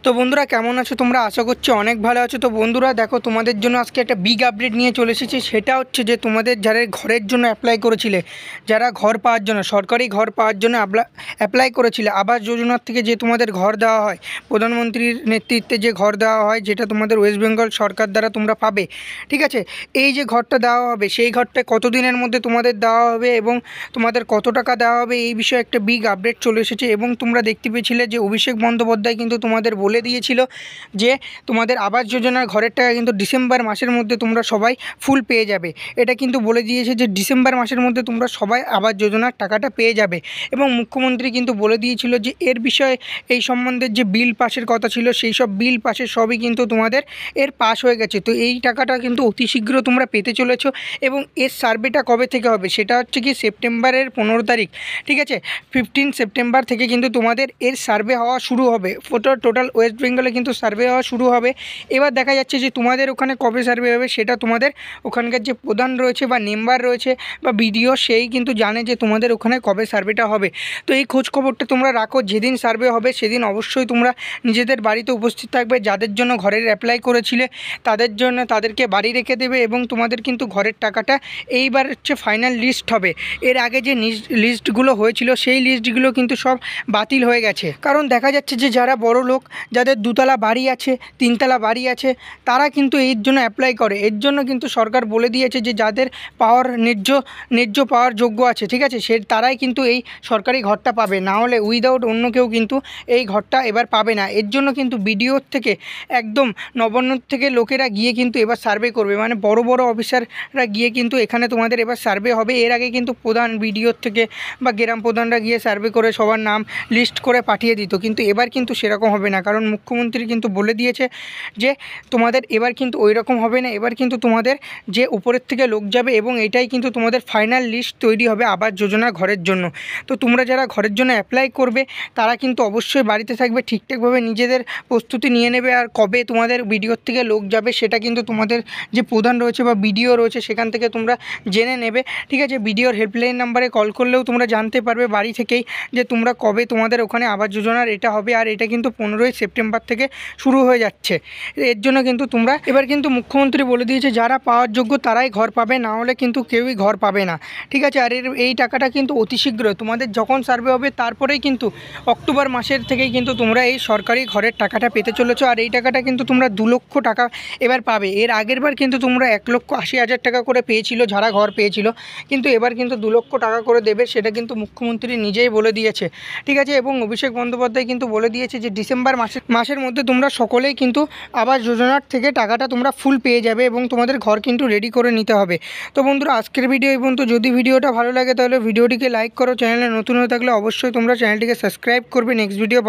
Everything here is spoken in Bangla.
তো বন্ধুরা কেমন আছো তোমরা? আশা করছি অনেক ভালো আছো। তো বন্ধুরা দেখো, তোমাদের জন্য আজকে একটা বিগ আপডেট নিয়ে চলে এসেছি। সেটা হচ্ছে যে তোমাদের যারা ঘরের জন্য অ্যাপ্লাই করেছিলে, যারা ঘর পাওয়ার জন্য, সরকারি ঘর পাওয়ার জন্য অ্যাপ্লাই করেছিলে, আবাস যোজনার থেকে যে তোমাদের ঘর দেওয়া হয়, প্রধানমন্ত্রীর নেতৃত্বে যে ঘর দেওয়া হয়, যেটা তোমাদের ওয়েস্ট বেঙ্গল সরকার দ্বারা তোমরা পাবে, ঠিক আছে? এই যে ঘরটা দেওয়া হবে, সেই ঘরটা কত দিনের মধ্যে তোমাদের দেওয়া হবে এবং তোমাদের কত টাকা দেওয়া হবে, এই বিষয়ে একটা বিগ আপডেট চলে এসেছে। এবং তোমরা দেখতে পেয়েছিলে যে অভিষেক বন্দ্যোপাধ্যায় কিন্তু তোমাদের বলে দিয়েছিল যে তোমাদের আবাস যোজনার ঘরের টাকা কিন্তু ডিসেম্বর মাসের মধ্যে তোমরা সবাই ফুল পেয়ে যাবে। এটা কিন্তু বলে দিয়েছে যে ডিসেম্বর মাসের মধ্যে তোমরা সবাই আবাস যোজনার টাকাটা পেয়ে যাবে। এবং মুখ্যমন্ত্রী কিন্তু বলে দিয়েছিল যে এর বিষয়ে এই সম্বন্ধে যে বিল পাসের কথা ছিল, সেই সব বিল পাসের সবই কিন্তু তোমাদের এর পাস হয়ে গেছে। তো এই টাকাটা কিন্তু অতি শীঘ্র তোমরা পেতে চলেছো। এবং এর সার্ভেটা কবে থেকে হবে সেটা হচ্ছে কি সেপ্টেম্বরের 15 তারিখ, ঠিক আছে? 15 সেপ্টেম্বর থেকে কিন্তু তোমাদের এর সার্ভে হওয়া শুরু হবে। টোটাল ওয়েস্ট বেঙ্গলে কিন্তু সার্ভে হওয়া শুরু হবে। এবার দেখা যাচ্ছে যে তোমাদের ওখানে কবে সার্ভে হবে সেটা তোমাদের ওখানকার যে প্রধান রয়েছে বা মেম্বার রয়েছে বা বিডিও, সেই কিন্তু জানে যে তোমাদের ওখানে কবে সার্ভেটা হবে। তো এই খোঁজ খবরটা তোমরা রাখো। যেদিন সার্ভে হবে সেদিন অবশ্যই তোমরা নিজেদের বাড়িতে উপস্থিত থাকবে। যাদের জন্য ঘরের অ্যাপ্লাই করেছিলে তাদের জন্য তাদেরকে বাড়ি রেখে দেবে এবং তোমাদের কিন্তু ঘরের টাকাটা এইবার হচ্ছে ফাইনাল লিস্ট হবে। এর আগে যে লিস্টগুলো হয়েছিল সেই লিস্টগুলো কিন্তু সব বাতিল হয়ে গেছে। কারণ দেখা যাচ্ছে যে যারা বড় লোক, যাদের দুতলা বাড়ি আছে, তিনতলা বাড়ি আছে, তারা কিন্তু এর জন্য অ্যাপ্লাই করে। এর জন্য কিন্তু সরকার বলে দিয়েছে যে যাদের পাওয়ার ন্যায্য পাওয়ার যোগ্য আছে, ঠিক আছে, তারাই কিন্তু এই সরকারি ঘরটা পাবে। না হলে উইদাউট অন্য কেউ কিন্তু এই ঘরটা এবার পাবে না। এর জন্য কিন্তু বিডিওর থেকে একদম নবান্ন থেকে লোকেরা গিয়ে কিন্তু এবার সার্ভে করবে, মানে বড় বড় অফিসাররা গিয়ে কিন্তু এখানে তোমাদের এবার সার্ভে হবে। এর আগে কিন্তু প্রধান বিডিওর থেকে বা গ্রাম প্রধানরা গিয়ে সার্ভে করে সবার নাম লিস্ট করে পাঠিয়ে দিত, কিন্তু এবার কিন্তু সেরকম হবে না। কারণ মুখ্যমন্ত্রী কিন্তু বলে দিয়েছে যে তোমাদের এবার কিন্তু ওই রকম হবে না। এবার কিন্তু তোমাদের যে উপরের থেকে লোক যাবে এবং এটাই কিন্তু তোমাদের ফাইনাল লিস্ট তৈরি হবে আবাস যোজনা ঘরের জন্য। তো তোমরা যারা ঘরের জন্য অ্যাপ্লাই করবে তারা কিন্তু অবশ্যই বাড়িতে থাকবে, ঠিকঠাকভাবে নিজেদের প্রস্তুতি নিয়ে নেবে। আর কবে তোমাদের বিডিওর থেকে লোক যাবে সেটা কিন্তু তোমাদের যে প্রধান রয়েছে বা বিডিও রয়েছে সেখান থেকে তোমরা জেনে নেবে, ঠিক আছে? বিডিওর হেল্পলাইন নাম্বারে কল করলেও তোমরা জানতে পারবে বাড়ি থেকেই যে তোমরা কবে তোমাদের ওখানে আবাস যোজনার এটা হবে। আর এটা কিন্তু 15ই সেপ্টেম্বর থেকে শুরু হয়ে যাচ্ছে। এর জন্য কিন্তু তোমরা এবার কিন্তু মুখ্যমন্ত্রী বলে দিয়েছে যারা পাওয়ার যোগ্য তারাই ঘর পাবে, না হলে কিন্তু কেউই ঘর পাবে না, ঠিক আছে? আর এই টাকাটা কিন্তু অতি শীঘ্র তোমাদের যখন সার্ভে হবে তারপরেই কিন্তু অক্টোবর মাসের থেকেই কিন্তু তোমরা এই সরকারি ঘরের টাকাটা পেতে চলেছো। আর এই টাকাটা কিন্তু তোমরা 2 লক্ষ টাকা এবার পাবে। এর আগের বার কিন্তু তোমরা 1,80,000 টাকা করে পেয়েছিল যারা ঘর পেয়েছিল, কিন্তু এবার কিন্তু 2 লক্ষ টাকা করে দেবে, সেটা কিন্তু মুখ্যমন্ত্রী নিজেই বলে দিয়েছে, ঠিক আছে? এবং অভিষেক বন্দ্যোপাধ্যায় কিন্তু বলে দিয়েছে যে ডিসেম্বর মাসের মধ্যে তোমরা সকলেই কিন্তু আবাস যোজনার থেকে টাকাটা তোমরা ফুল পেয়ে যাবে এবং তোমাদের ঘর কিন্তু রেডি করে নিতে হবে। তো বন্ধুরা আজকের ভিডিও এই পর্যন্ত। যদি ভিডিওটা ভালো লাগে তাহলে ভিডিওটিকে লাইক করো। চ্যানেলে নতুন হয়ে থাকলে অবশ্যই তোমরা চ্যানেলটিকে সাবস্ক্রাইব করবে। Next video